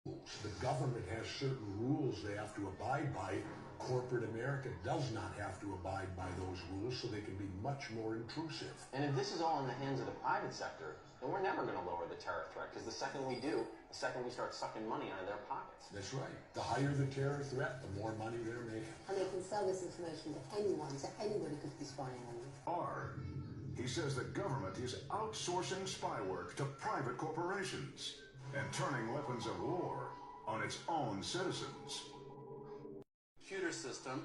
The government has certain rules they have to abide by. Corporate America does not have to abide by those rules, so they can be much more intrusive. And if this is all in the hands of the private sector, then we're never going to lower the tariff threat, because the second we do, the second we start sucking money out of their pockets. That's right. The higher the tariff threat, the more money they're making. And they can sell this information to anyone, so anybody could be spying on you. He says the government is outsourcing spy work to private corporations and turning weapons of war on its own citizens. Computer system.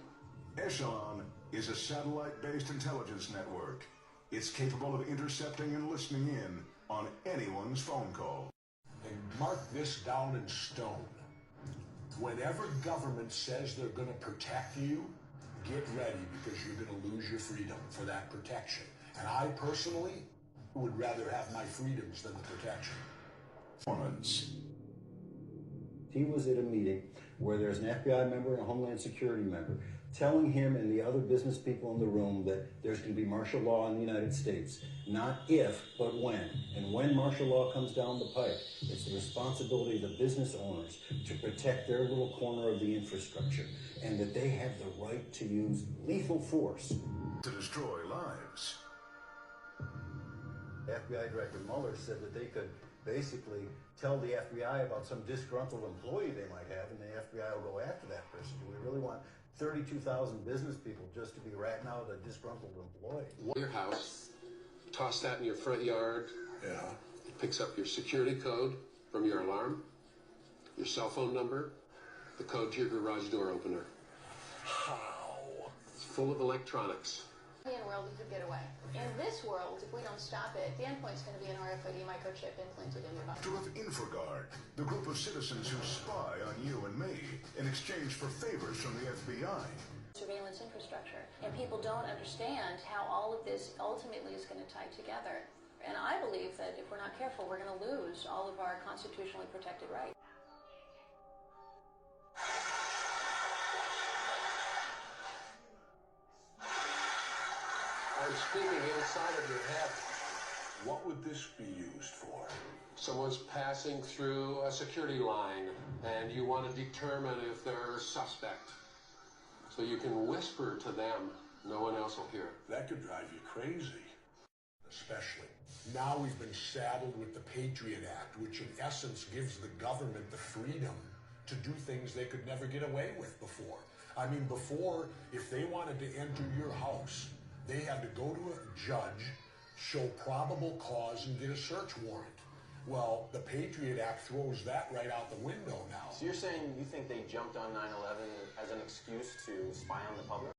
Echelon is a satellite-based intelligence network. It's capable of intercepting and listening in on anyone's phone call. And mark this down in stone. Whenever government says they're going to protect you, get ready, because you're going to lose your freedom for that protection. And I personally would rather have my freedoms than the protection. He was at a meeting where there's an FBI member and a Homeland Security member telling him and the other business people in the room that there's going to be martial law in the United States. Not if, but when. And when martial law comes down the pipe, it's the responsibility of the business owners to protect their little corner of the infrastructure, and that they have the right to use lethal force to destroy lives. FBI Director Mueller said that they could basically tell the FBI about some disgruntled employee they might have, and the FBI will go after that person. Do we really want 32,000 business people just to be ratting out a disgruntled employee? Your house, toss that in your front yard. Yeah. It picks up your security code from your alarm, your cell phone number, the code to your garage door opener. How? It's full of electronics. In world, we could get away. In this world, if we don't stop it, the endpoint's going to be an RFID microchip implanted in your body. Of Infraguard, the group of citizens who spy on you and me in exchange for favors from the FBI. Surveillance infrastructure. And people don't understand how all of this ultimately is going to tie together. And I believe that if we're not careful, we're going to lose all of our constitutionally protected rights. I'm speaking inside of your head. What would this be used for? Someone's passing through a security line, and you want to determine if they're a suspect. So you can whisper to them. No one else will hear it. That could drive you crazy. Especially. Now we've been saddled with the Patriot Act, which in essence gives the government the freedom to do things they could never get away with before. I mean, before, if they wanted to enter your house, they had to go to a judge, show probable cause, and get a search warrant. Well, the Patriot Act throws that right out the window now. So you're saying you think they jumped on 9/11 as an excuse to spy on the public?